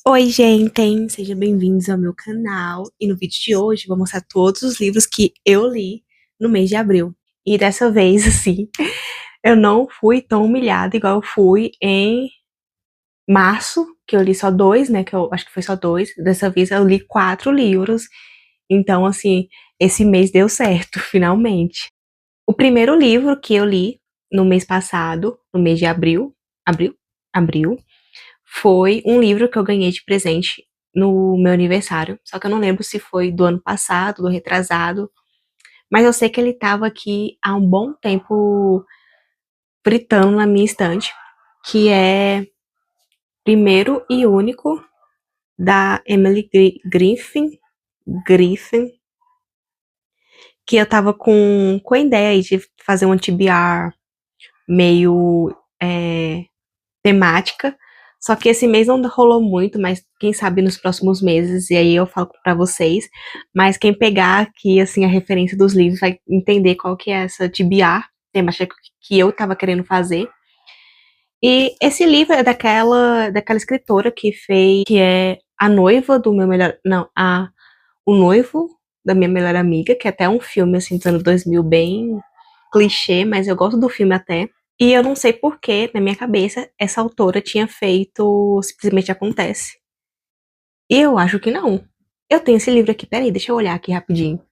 Oi, gente! Sejam bem-vindos ao meu canal. E no vídeo de hoje eu vou mostrar todos os livros que eu li no mês de abril. E dessa vez, assim, eu não fui tão humilhada igual eu fui em março, que eu li só dois, né? Que eu acho que foi só dois. Dessa vez eu li 4 livros. Então, assim, esse mês deu certo, finalmente. O primeiro livro que eu li no mês passado, no mês de abril, abril, foi um livro que eu ganhei de presente no meu aniversário. Só que eu não lembro se foi do ano passado, do retrasado. Mas eu sei que ele estava aqui há um bom tempo fritando na minha estante. Que é Primeiro e Único, da Emily Griffin. Que eu tava com a ideia aí de fazer um TBR meio temática. Só que esse mês não rolou muito, mas quem sabe nos próximos meses, e aí eu falo pra vocês. Mas quem pegar aqui, assim, a referência dos livros vai entender qual que é essa TBR, temática que eu tava querendo fazer. E esse livro é daquela escritora que fez, que é a noiva do meu melhor, não, o noivo da minha melhor amiga, que é até um filme, assim, dos anos 2000, bem clichê, mas eu gosto do filme até. E eu não sei por que, na minha cabeça, essa autora tinha feito Simplesmente Acontece. E eu acho que não. Eu tenho esse livro aqui, peraí, deixa eu olhar aqui rapidinho.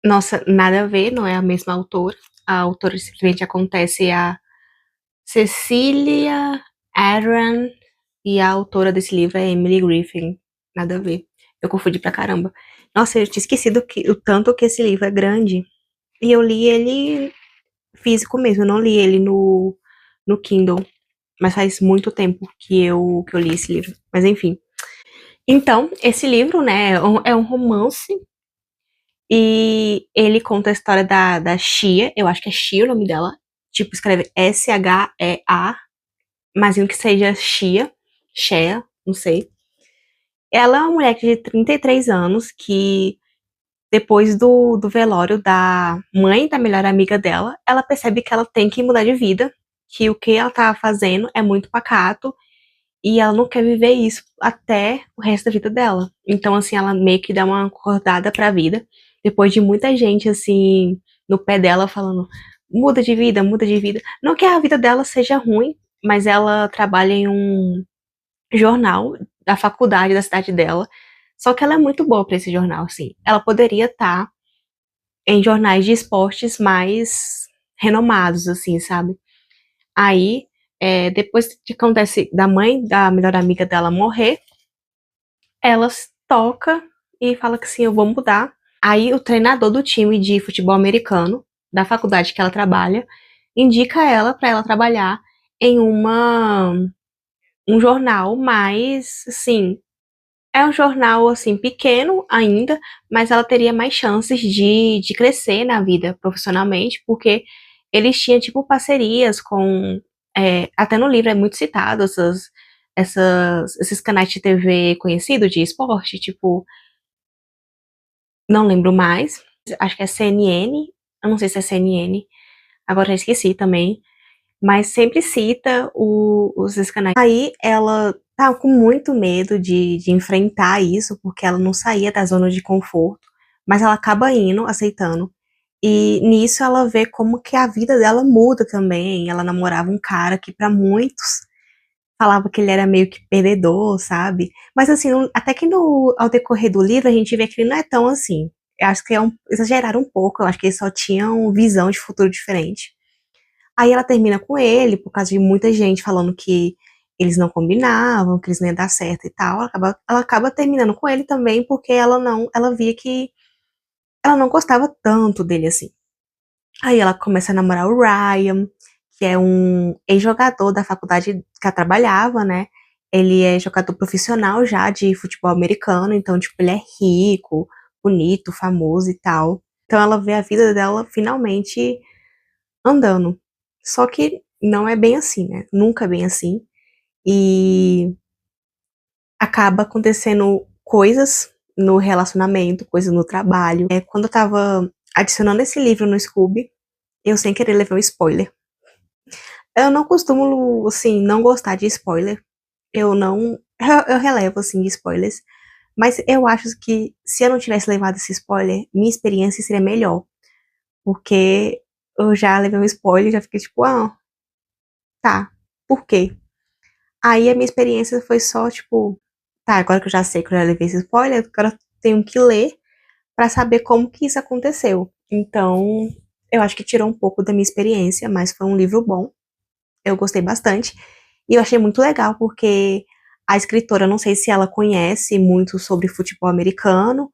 Nossa, nada a ver, não é a mesma autora. A autora de Simplesmente Acontece é a Cecilia Aaron e a autora desse livro é Emily Griffin. Nada a ver. Eu confundi pra caramba. Nossa, eu tinha esquecido o tanto que esse livro é grande. E eu li ele físico mesmo, eu não li ele no Kindle. Mas faz muito tempo que eu li esse livro. Mas enfim. Então, esse livro, né, é um romance. E ele conta a história da Shia. Eu acho que é Shia o nome dela. Tipo, escreve Shea. Imagino que seja Shea, não sei. Ela é uma mulher de 33 anos que, depois do velório da mãe da melhor amiga dela, ela percebe que ela tem que mudar de vida. Que o que ela tá fazendo é muito pacato. E ela não quer viver isso até o resto da vida dela. Então, assim, ela meio que dá uma acordada pra vida. Depois de muita gente, assim, no pé dela falando, muda de vida, muda de vida. Não que a vida dela seja ruim, mas ela trabalha em um jornal da faculdade da cidade dela. Só que ela é muito boa pra esse jornal, assim. Ela poderia estar em jornais de esportes mais renomados, assim, sabe? Aí, depois que acontece da mãe da melhor amiga dela morrer, ela toca e fala que sim, eu vou mudar. Aí o treinador do time de futebol americano, da faculdade que ela trabalha, indica ela para ela trabalhar em um jornal mais, assim, é um jornal, assim, pequeno ainda, mas ela teria mais chances de crescer na vida profissionalmente, porque eles tinham, tipo, parcerias com, até no livro é muito citado esses canais de TV conhecidos de esporte, tipo, não lembro mais, acho que é CNN, eu não sei se é CNN, agora já esqueci também, mas sempre cita esses canais. Aí ela tá com muito medo de enfrentar isso, porque ela não saía da zona de conforto, mas ela acaba indo, aceitando. E nisso ela vê como que a vida dela muda também. Ela namorava um cara que para muitos falava que ele era meio que perdedor, sabe? Mas assim, até que ao decorrer do livro a gente vê que ele não é tão assim. Eu acho que exageraram um pouco, eu acho que eles só tinham visão de futuro diferente. Aí ela termina com ele, por causa de muita gente falando que eles não combinavam, que eles não iam dar certo e tal. Ela acaba terminando com ele também, porque ela via que ela não gostava tanto dele assim. Aí ela começa a namorar o Ryan, que é um ex-jogador da faculdade que ela trabalhava, né? Ele é jogador profissional já de futebol americano, então, tipo, ele é rico, bonito, famoso e tal. Então ela vê a vida dela finalmente andando. Só que não é bem assim, né? Nunca é bem assim. E acaba acontecendo coisas no relacionamento, coisas no trabalho. Quando eu tava adicionando esse livro no Scooby, eu sem querer levei um spoiler. Eu não costumo, assim, não gostar de spoiler. Eu não Eu relevo, assim, spoilers, mas eu acho que se eu não tivesse levado esse spoiler, minha experiência seria melhor, porque eu já levei um spoiler e já fiquei tipo, ah, tá, por quê? Aí a minha experiência foi só, tipo, tá, agora que eu já sei que eu já levei esse spoiler, agora eu tenho que ler pra saber como que isso aconteceu. Então, eu acho que tirou um pouco da minha experiência, mas foi um livro bom. Eu gostei bastante. E eu achei muito legal, porque a escritora, não sei se ela conhece muito sobre futebol americano,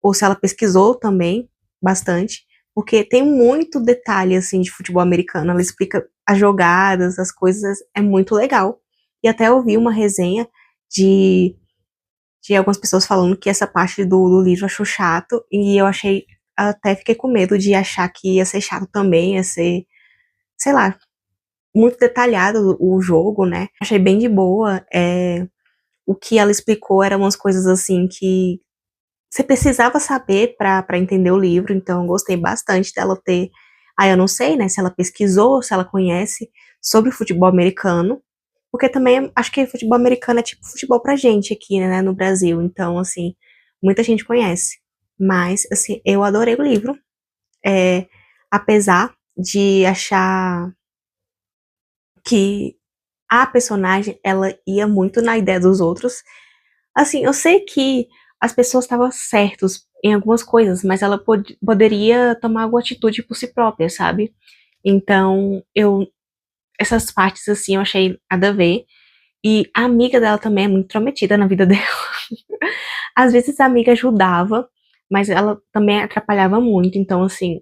ou se ela pesquisou também bastante, porque tem muito detalhe, assim, de futebol americano. Ela explica as jogadas, as coisas, é muito legal. E até eu vi uma resenha de, de algumas pessoas falando que essa parte do livro achou chato, e eu achei, até fiquei com medo de achar que ia ser chato também, ia ser, sei lá, muito detalhado o jogo, né? Achei bem de boa. O que ela explicou eram umas coisas assim que você precisava saber pra entender o livro, então eu gostei bastante dela ter. Ah, eu não sei, né, se ela pesquisou, se ela conhece sobre o futebol americano, porque também acho que futebol americano é tipo futebol pra gente aqui, né, no Brasil, então, assim, muita gente conhece. Mas, assim, eu adorei o livro, é, apesar de achar que a personagem, ela ia muito na ideia dos outros. Assim, eu sei que as pessoas estavam certas em algumas coisas, mas ela poderia tomar alguma atitude por si própria, sabe? Então, essas partes, assim, eu achei nada a ver. E a amiga dela também é muito intrometida na vida dela. Às vezes a amiga ajudava, mas ela também atrapalhava muito. Então, assim,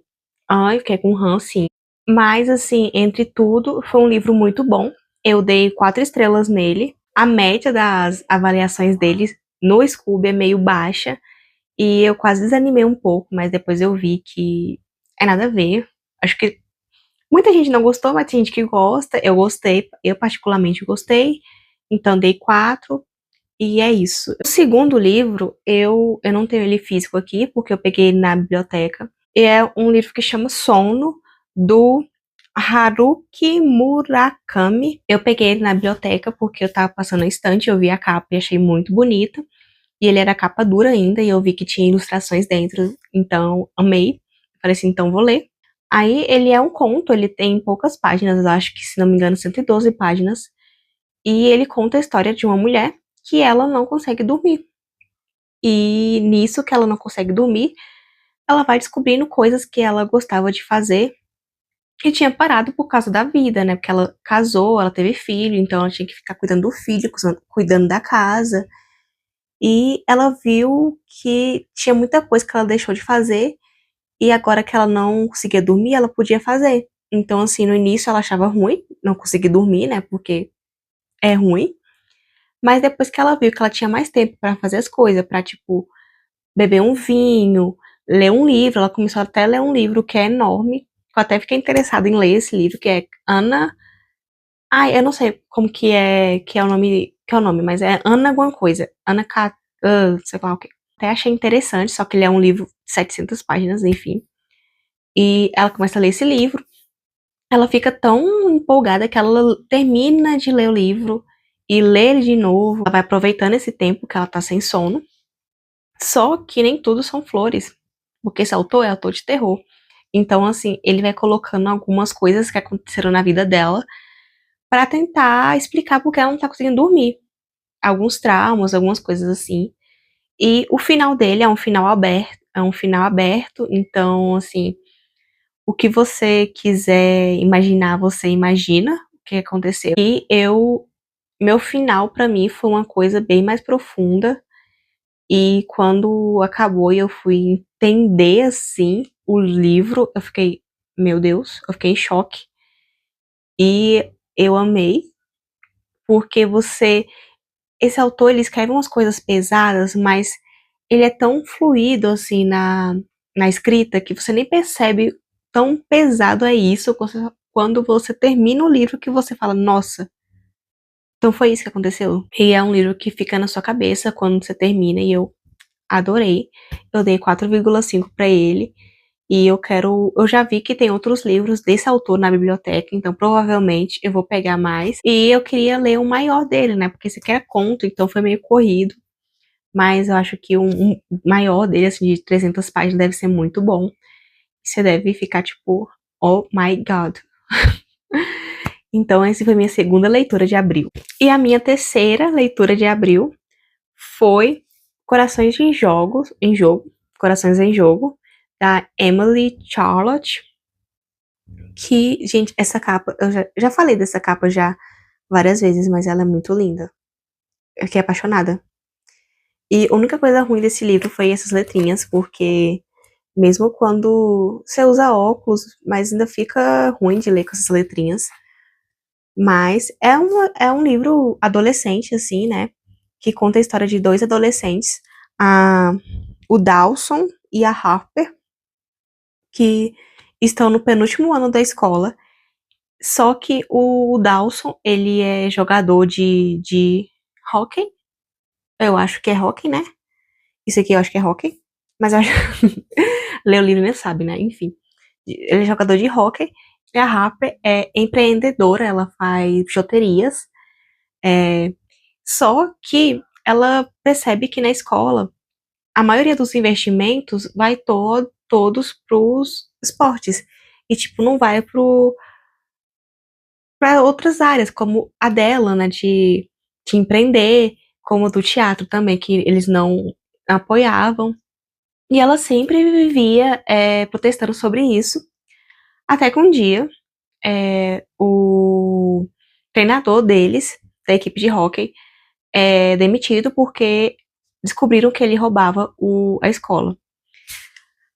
ai, fiquei com ranço, sim. Mas, assim, entre tudo, foi um livro muito bom. Eu dei 4 estrelas nele. A média das avaliações dele no Scooby é meio baixa. E eu quase desanimei um pouco, mas depois eu vi que é nada a ver. Acho que muita gente não gostou, mas tem gente que gosta. Eu gostei, eu particularmente gostei. Então dei 4. E é isso. O segundo livro, eu não tenho ele físico aqui, porque eu peguei ele na biblioteca. E é um livro que chama Sono, do Haruki Murakami. Eu peguei ele na biblioteca porque eu tava passando na estante, eu vi a capa e achei muito bonita. E ele era capa dura ainda, e eu vi que tinha ilustrações dentro, então amei. Falei assim, então vou ler. Aí ele é um conto, ele tem poucas páginas, eu acho que, se não me engano, 112 páginas. E ele conta a história de uma mulher que ela não consegue dormir. E nisso que ela não consegue dormir, ela vai descobrindo coisas que ela gostava de fazer e tinha parado por causa da vida, né? Porque ela casou, ela teve filho, então ela tinha que ficar cuidando do filho, cuidando da casa. E ela viu que tinha muita coisa que ela deixou de fazer e agora que ela não conseguia dormir, ela podia fazer. Então, assim, no início ela achava ruim não conseguir dormir, né? Porque é ruim. Mas depois que ela viu que ela tinha mais tempo pra fazer as coisas, pra, tipo, beber um vinho, ler um livro, ela começou até a ler um livro que é enorme. Eu até fiquei interessada em ler esse livro, que é Ana. Ai, eu não sei como que é o nome, mas é Ana alguma coisa. Ana sei lá o quê. Até achei interessante, só que ele é um livro de 700 páginas, enfim. E ela começa a ler esse livro. Ela fica tão empolgada que ela termina de ler o livro e lê ele de novo. Ela vai aproveitando esse tempo que ela tá sem sono. Só que nem tudo são flores, porque esse autor é autor de terror. Então, assim, ele vai colocando algumas coisas que aconteceram na vida dela pra tentar explicar por que ela não tá conseguindo dormir. Alguns traumas, algumas coisas assim. E o final dele é um final aberto, então, assim, o que você quiser imaginar, você imagina o que aconteceu. E meu final pra mim foi uma coisa bem mais profunda. E quando acabou e eu fui entender assim o livro, eu fiquei, meu Deus, eu fiquei em choque. E eu amei, porque esse autor, ele escreve umas coisas pesadas, mas ele é tão fluido assim na escrita que você nem percebe tão pesado é isso quando você termina o livro que você fala, nossa, então foi isso que aconteceu. E é um livro que fica na sua cabeça quando você termina e eu adorei. Eu dei 4,5 pra ele E eu já vi que tem outros livros desse autor na biblioteca, então provavelmente eu vou pegar mais. E eu queria ler o maior dele, né? Porque esse aqui é conto, então foi meio corrido. Mas eu acho que um maior dele, assim, de 300 páginas, deve ser muito bom. Você deve ficar tipo, oh my god. Então, essa foi minha segunda leitura de abril. E a minha terceira leitura de abril foi Corações em Jogo, Corações em Jogo, da Emily Charlotte. Que, gente, essa capa, eu já falei dessa capa já várias vezes, mas ela é muito linda. Eu fiquei apaixonada. E a única coisa ruim desse livro foi essas letrinhas, porque mesmo quando você usa óculos, mas ainda fica ruim de ler com essas letrinhas. Mas é um livro adolescente, assim, né? Que conta a história de dois adolescentes, o Dawson e a Harper, que estão no penúltimo ano da escola. Só que o Dawson, ele é jogador de hóquei. Eu acho que é hóquei, né? Isso aqui eu acho que é hóquei. Mas eu acho... Lê o livro e nem sabe, né? Enfim. Ele é jogador de hóquei. E a Harper é empreendedora, ela faz bijuterias. Só que ela percebe que na escola a maioria dos investimentos vai todos pros esportes. E, tipo, não vai para outras áreas, como a dela, né, de empreender, como do teatro também, que eles não apoiavam. E ela sempre vivia protestando sobre isso, até que um dia o treinador deles, da equipe de hóquei, é demitido porque descobriram que ele roubava a escola.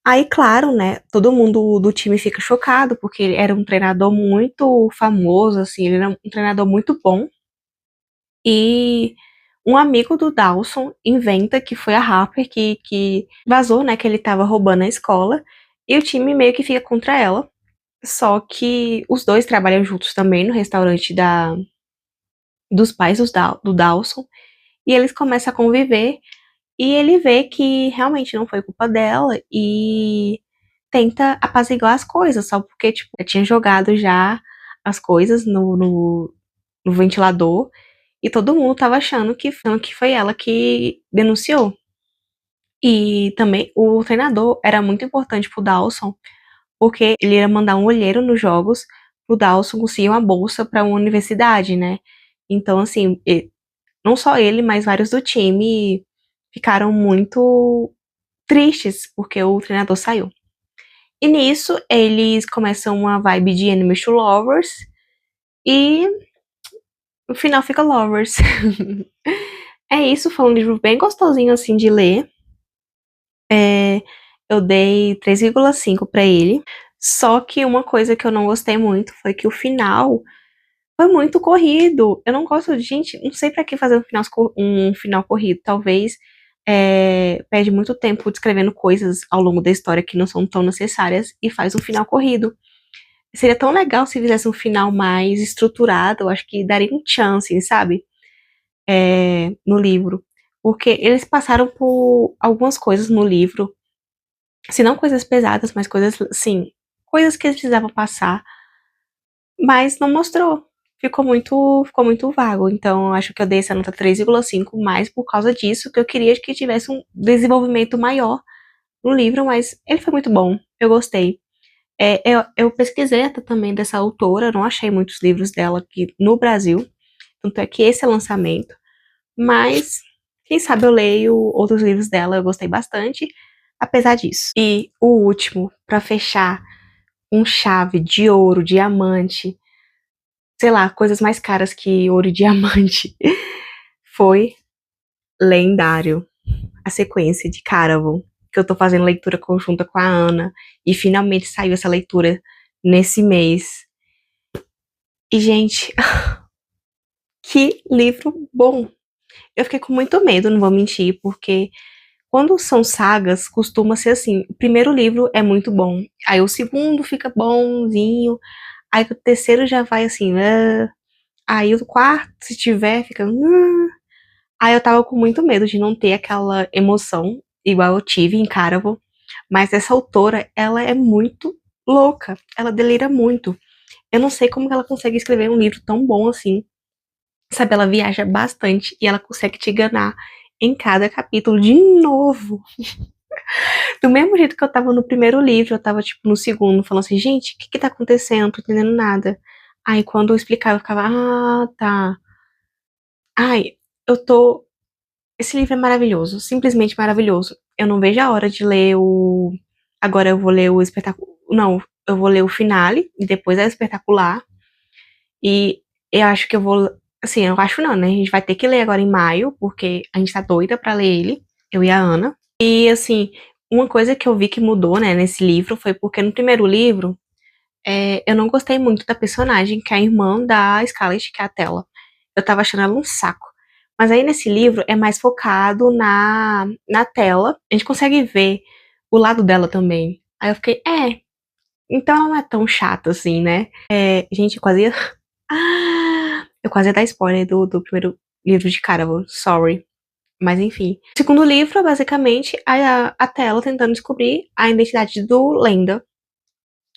Aí, claro, né, todo mundo do time fica chocado, porque ele era um treinador muito famoso, assim, ele era um treinador muito bom. E um amigo do Dawson inventa que foi a Harper que vazou, né, que ele tava roubando a escola, e o time meio que fica contra ela. Só que os dois trabalham juntos também no restaurante dos pais do Dawson, e eles começam a conviver, e ele vê que realmente não foi culpa dela, e tenta apaziguar as coisas, só porque, tipo, eu tinha jogado já as coisas no ventilador, e todo mundo tava achando que foi ela que denunciou. E também o treinador era muito importante pro Dawson, porque ele ia mandar um olheiro nos jogos pro Dawson conseguir uma bolsa para uma universidade, né? Então, assim, não só ele, mas vários do time ficaram muito tristes porque o treinador saiu. E nisso, eles começam uma vibe de Enemies to Lovers e no final fica Lovers. É isso, foi um livro bem gostosinho assim de ler. Eu dei 3,5 pra ele. Só que uma coisa que eu não gostei muito foi que o final foi muito corrido. Eu não gosto de, gente, não sei pra que fazer um final corrido. Talvez perde muito tempo descrevendo coisas ao longo da história que não são tão necessárias e faz um final corrido. Seria tão legal se fizesse um final mais estruturado. Eu acho que daria um chance, sabe? No livro. Porque eles passaram por algumas coisas no livro. Se não coisas pesadas, mas coisas, sim, coisas que eles precisavam passar. Mas não mostrou. Ficou muito vago. Então, eu acho que eu dei essa nota 3,5 mais por causa disso, que eu queria que tivesse um desenvolvimento maior no livro, mas ele foi muito bom. Eu gostei. Eu pesquisei até também dessa autora, não achei muitos livros dela aqui no Brasil. Tanto é que esse é lançamento. Mas, quem sabe eu leio outros livros dela, eu gostei bastante, apesar disso. E o último, pra fechar, um chave de ouro, diamante, sei lá, coisas mais caras que ouro e diamante, foi Lendário, a sequência de Caraval, que eu tô fazendo leitura conjunta com a Ana, e finalmente saiu essa leitura nesse mês. E, gente, que livro bom! Eu fiquei com muito medo, não vou mentir, porque quando são sagas, costuma ser assim, o primeiro livro é muito bom, aí o segundo fica bonzinho, aí o terceiro já vai assim, aí o quarto, se tiver, fica... Aí eu tava com muito medo de não ter aquela emoção, igual eu tive em Caraval, Mas essa autora, ela é muito louca, ela delira muito. Eu não sei como que ela consegue escrever um livro tão bom assim. Sabe, ela viaja bastante e ela consegue te enganar em cada capítulo de novo. Do mesmo jeito que eu tava no primeiro livro, eu tava, tipo, no segundo, falando assim, gente, o que que tá acontecendo? Não tô entendendo nada. Aí, quando eu explicava, eu ficava, ah, tá. Ai, eu tô... Esse livro é maravilhoso, simplesmente maravilhoso. Eu não vejo a hora de ler o... Agora eu vou ler o espetacular... Não, eu vou ler o finale, e depois é o espetacular. E eu acho que eu vou... Assim, eu acho não, né? A gente vai ter que ler agora em maio, porque a gente tá doida pra ler ele, eu e a Ana. E, assim, uma coisa que eu vi que mudou, né, nesse livro foi porque no primeiro livro, eu não gostei muito da personagem, que é a irmã da Scarlett, que é a Tella. Eu tava achando ela um saco. Mas aí nesse livro é mais focado na Tella. A gente consegue ver o lado dela também. Aí eu fiquei, então ela não é tão chata assim, né? Gente, eu quase ia... Ah, eu quase ia dar spoiler do primeiro livro de Caraval, sorry. Mas enfim. O segundo livro é basicamente a Tella tentando descobrir a identidade do Lenda.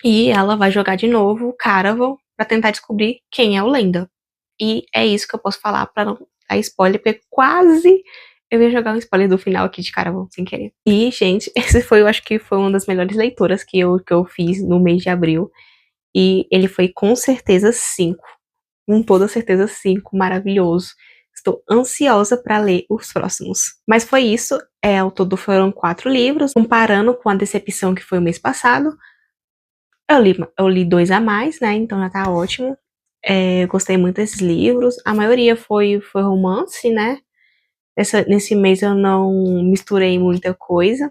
E ela vai jogar de novo o Caraval pra tentar descobrir quem é o Lenda. E é isso que eu posso falar pra não dar spoiler, porque quase eu ia jogar um spoiler do final aqui de Caraval, sem querer. E, gente, esse foi, eu acho que foi uma das melhores leituras que eu fiz no mês de abril. E ele foi com certeza 5. Com toda certeza 5, maravilhoso. Estou ansiosa para ler os próximos. Mas foi isso, ao todo foram 4 livros. Comparando com a decepção que foi o mês passado, eu li 2 a mais, né? Então já tá ótimo. Eu gostei muito desses livros. A maioria foi romance, né? Nesse mês eu não misturei muita coisa,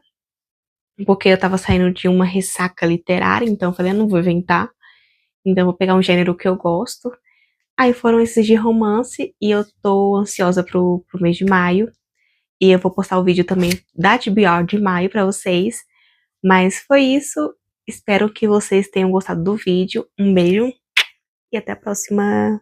porque eu tava saindo de uma ressaca literária, então eu falei, eu não vou inventar. Então eu vou pegar um gênero que eu gosto. Aí foram esses de romance e eu tô ansiosa pro mês de maio. E eu vou postar o vídeo também da TBR de maio pra vocês. Mas foi isso. Espero que vocês tenham gostado do vídeo. Um beijo e até a próxima.